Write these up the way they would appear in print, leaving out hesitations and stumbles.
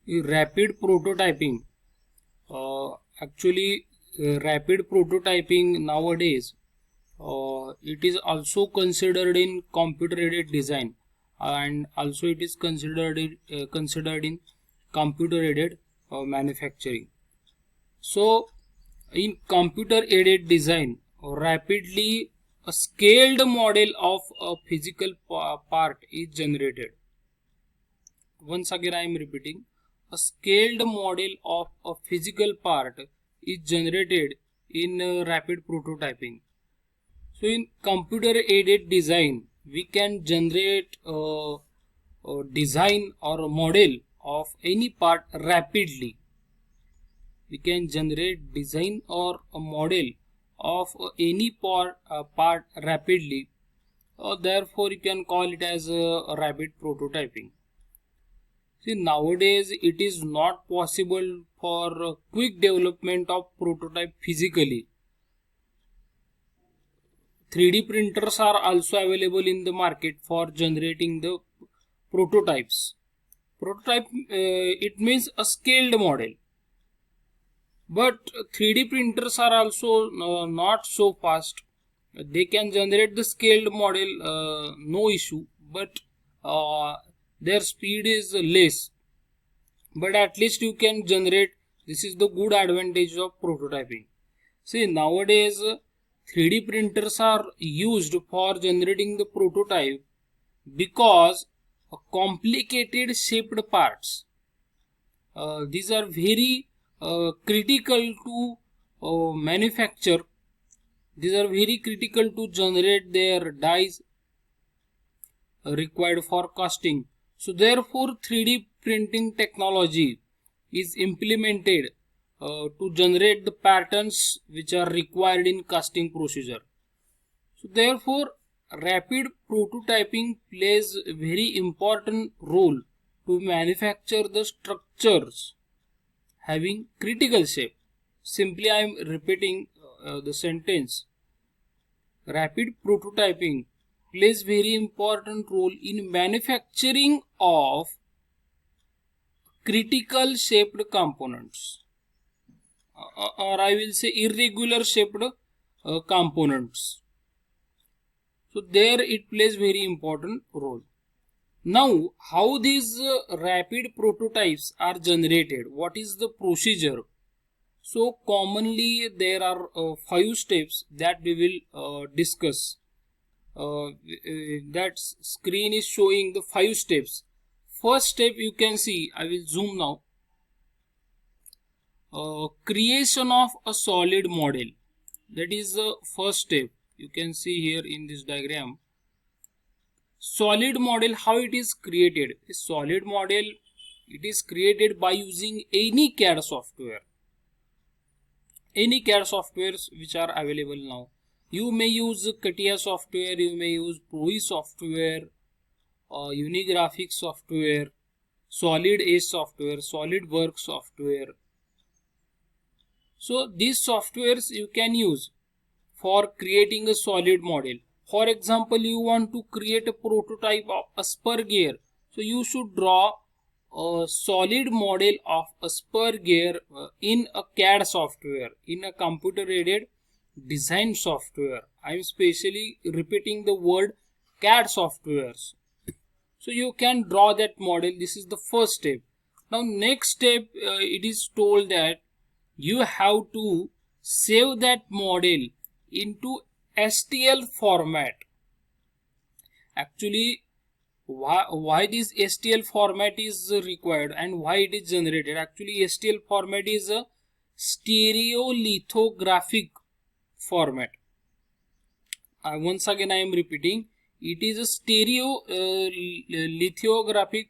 Rapid prototyping. Actually, rapid prototyping nowadays, it is also considered in computer-aided design, and also it is considered in computer-aided manufacturing. So, in computer-aided design, rapidly a scaled model of a physical part is generated. Once again, I am repeating, a scaled model of a physical part is generated in rapid prototyping. So, in computer aided design, we can generate a design or a model of any part rapidly. We can generate design or a model of any part rapidly. Therefore, you can call it as a rapid prototyping. See, nowadays it is not possible for quick development of prototype physically. 3D printers are also available in the market for generating the prototypes. Prototype, it means a scaled model. But 3D printers are also not so fast. They can generate the scaled model, no issue, but their speed is less. But at least you can generate. This is the good advantage of prototyping. See, nowadays 3D printers are used for generating the prototype because complicated shaped parts, these are very critical to manufacture. These are very critical to generate their dies required for casting. So therefore 3D printing technology is implemented to generate the patterns which are required in casting procedure. So therefore rapid prototyping plays a very important role to manufacture the structures having critical shape. Simply I am repeating the sentence. Rapid prototyping plays very important role in manufacturing of critical shaped components, or I will say irregular shaped components. So there it plays very important role. Now, how these rapid prototypes are generated? What is the procedure? So commonly there are 5 steps that we will discuss. That screen is showing the 5 steps. First step you can see, I will zoom now. Creation of a solid model. That is the first step. You can see here in this diagram. Solid model, how it is created? A solid model, it is created by using any CAD software. Any CAD softwares which are available now. You may use CATIA software, you may use ProE software, Unigraphics software, Solid Edge software, SolidWorks software. So these softwares you can use for creating a solid model. For example, you want to create a prototype of a spur gear. So you should draw a solid model of a spur gear in a CAD software, in a computer aided design software. I am specially repeating the word CAD softwares. So you can draw that model. This is the first step. Now next step, it is told that you have to save that model into STL format. Actually, why this STL format is required and why it is generated? Actually, STL format is a stereolithographic format. Once again I am repeating, it is a stereo lithographic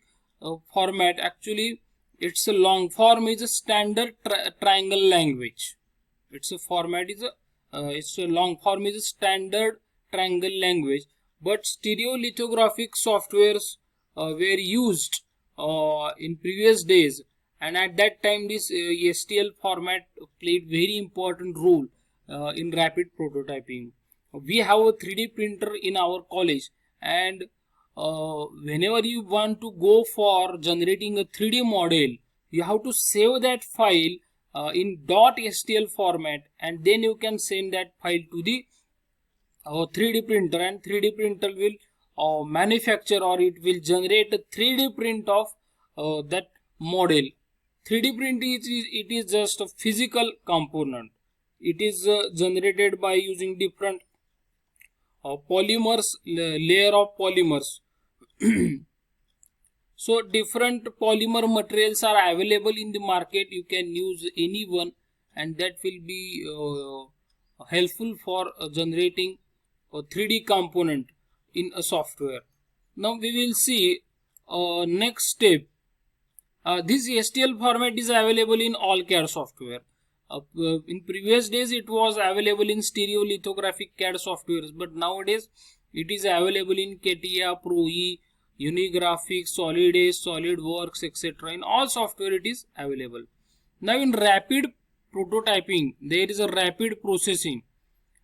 format. Actually, its a long form is a standard triangle language. Its a format is its a long form is a standard triangle language. But stereolithographic softwares were used in previous days, and at that time this STL format played very important role in rapid prototyping. We have a 3D printer in our college, and whenever you want to go for generating a 3D model, you have to save that file in .stl format, and then you can send that file to the 3D printer, and 3D printer will manufacture, or it will generate a 3D print of that model. 3D print it is just a physical component. It is generated by using different polymers, layer of polymers. So different polymer materials are available in the market. You can use any one, and that will be helpful for generating a 3D component in a software. Now we will see next step. This STL format is available in all CAD software. In previous days it was available in stereolithographic CAD softwares, but nowadays it is available in CATIA, Pro E, Unigraphics, Solid Edge, SolidWorks, etc. In all software it is available. Now in rapid prototyping there is a rapid processing,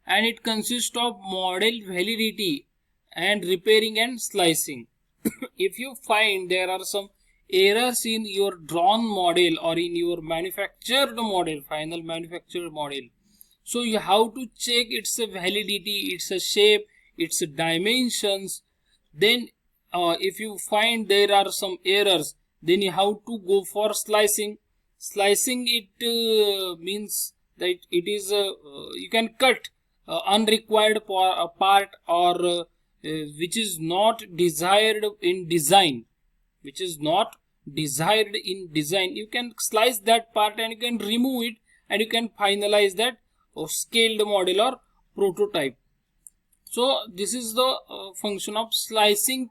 and it consists of model validity and repairing and slicing. If you find there are some errors in your drawn model or in your manufactured model, final manufactured model, so you have to check its validity, its shape, its dimensions. Then if you find there are some errors, then you have to go for slicing. Slicing it means that it is you can cut unrequired part, or which is not desired in design, you can slice that part and you can remove it, and you can finalize that scaled model or prototype. So this is the function of slicing.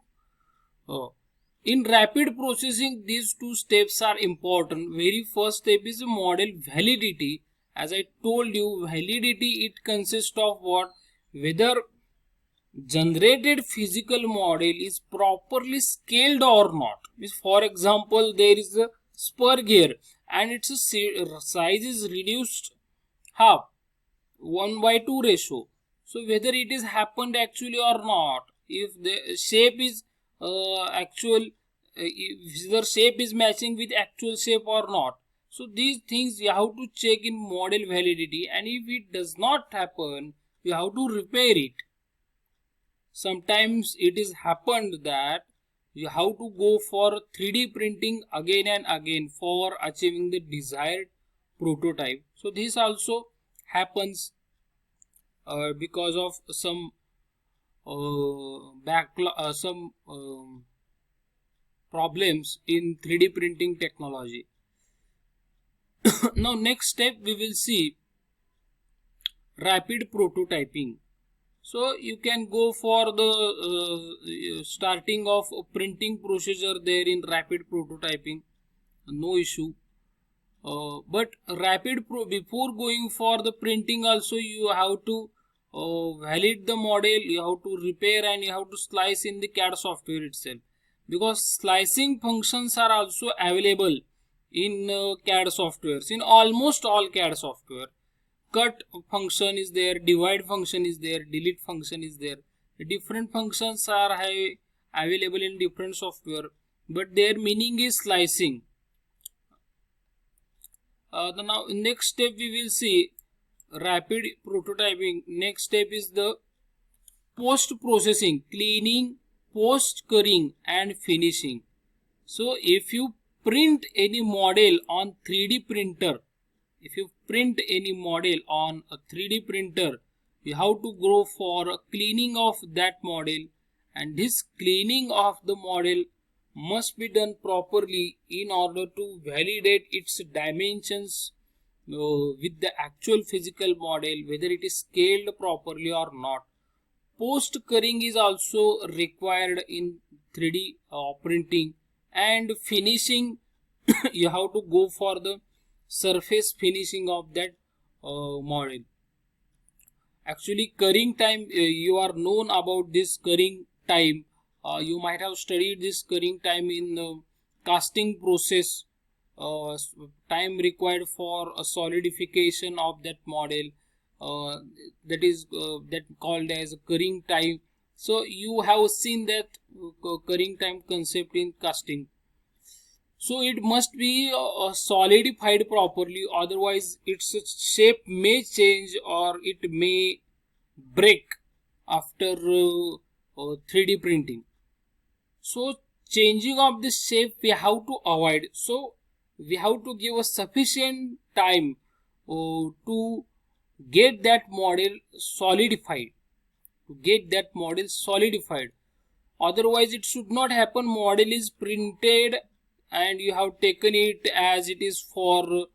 In rapid processing, these two steps are important. Very first step is model validity. As I told you, validity, it consists of what? Whether generated physical model is properly scaled or not. For example, there is a spur gear and its size is reduced half, 1:2 ratio. So whether it is happened actually or not, if the shape is if the shape is matching with actual shape or not. So these things you have to check in model validity, and if it does not happen, you have to repair it. Sometimes it is happened that you have to go for 3D printing again and again for achieving the desired prototype. So this also happens because of some problems in 3D printing technology. Now next step we will see rapid prototyping. So you can go for the starting of printing procedure there in rapid prototyping, no issue. But before going for the printing also, you have to validate the model, you have to repair, and you have to slice in the CAD software itself, because slicing functions are also available in CAD softwares, in almost all CAD software. Cut function is there, divide function is there, delete function is there. The different functions are available in different software, but their meaning is slicing. Now next step we will see rapid prototyping. Next step is the post processing, cleaning, post curing and finishing. So if you print any model on 3D printer, you have to go for cleaning of that model, and this cleaning of the model must be done properly in order to validate its dimensions with the actual physical model, whether it is scaled properly or not. Post curing is also required in 3D printing, and finishing you have to go for the surface finishing of that model. Actually, curing time, you are known about this curing time. You might have studied this curing time in the casting process. Time required for a solidification of that model, that is that called as curing time. So you have seen that curing time concept in casting. So it must be solidified properly, otherwise its shape may change or it may break after 3D printing. So changing of the shape we have to avoid. So we have to give a sufficient time to get that model solidified. To get that model solidified. Otherwise, it should not happen. Model is printed and you have taken it as it is for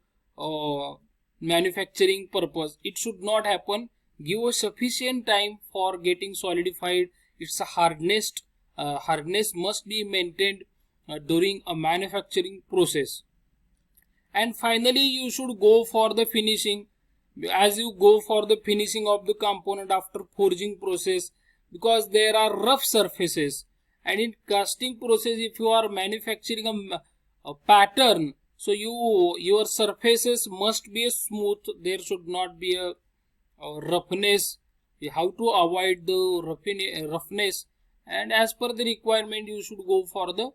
manufacturing purpose. It should not happen. Give a sufficient time for getting solidified. Its hardness must be maintained during a manufacturing process. And finally, you should go for the finishing. As you go for the finishing of the component after forging process, because there are rough surfaces, and in casting process if you are manufacturing a pattern, so your surfaces must be smooth. There should not be a roughness. You have to avoid the roughness, and as per the requirement you should go for the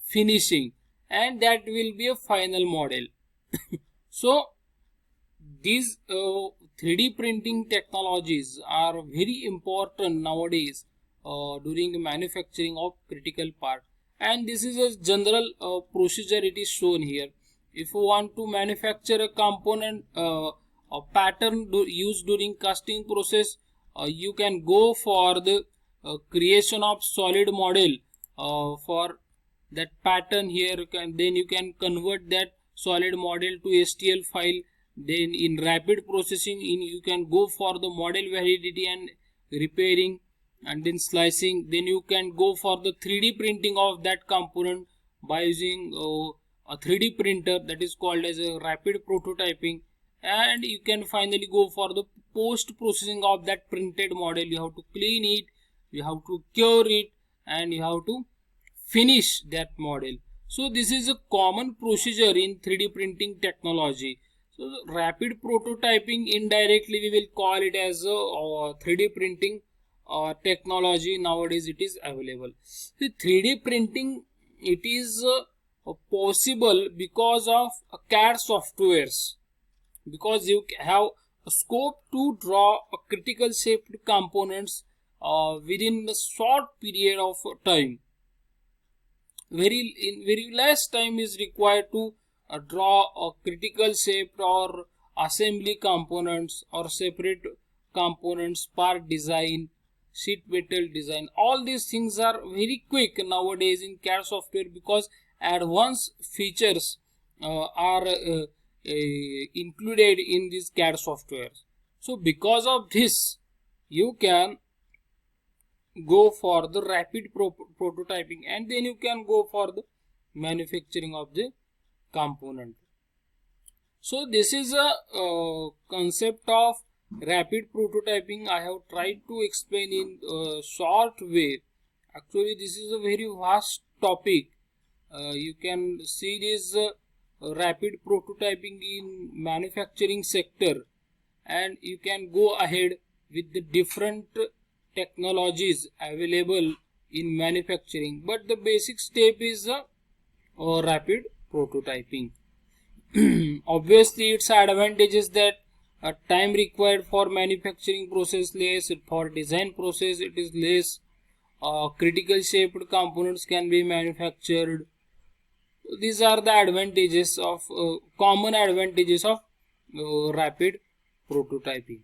finishing, and that will be a final model. So these 3D printing technologies are very important nowadays during the manufacturing of critical part, and this is a general procedure it is shown here. If you want to manufacture a component, a pattern used during casting process, you can go for the creation of solid model for that pattern here. Then you can convert that solid model to STL file. Then in rapid processing, you can go for the model validity and repairing, and then slicing. Then you can go for the 3D printing of that component by using a 3D printer, that is called as a rapid prototyping. And you can finally go for the post processing of that printed model. You have to clean it, you have to cure it, and you have to finish that model. So this is a common procedure in 3D printing technology. So rapid prototyping, indirectly we will call it as a 3D printing technology. Nowadays it is available. The 3D printing, it is possible because of CAD softwares, because you have a scope to draw a critical shaped components within a short period of time. Very less time is required to draw a critical shaped or assembly components or separate components, part design, sheet metal design. All these things are very quick nowadays in CAD software, because advanced features are included in these CAD software. So because of this, you can go for the rapid prototyping, and then you can go for the manufacturing of the component. So this is a concept of rapid prototyping. I have tried to explain in a short way. Actually this is a very vast topic. You can see this rapid prototyping in manufacturing sector, and you can go ahead with the different technologies available in manufacturing, but the basic step is rapid prototyping. Obviously its advantages that time required for manufacturing process less, for design process it is less, critical shaped components can be manufactured. These are the advantages of common advantages of rapid prototyping.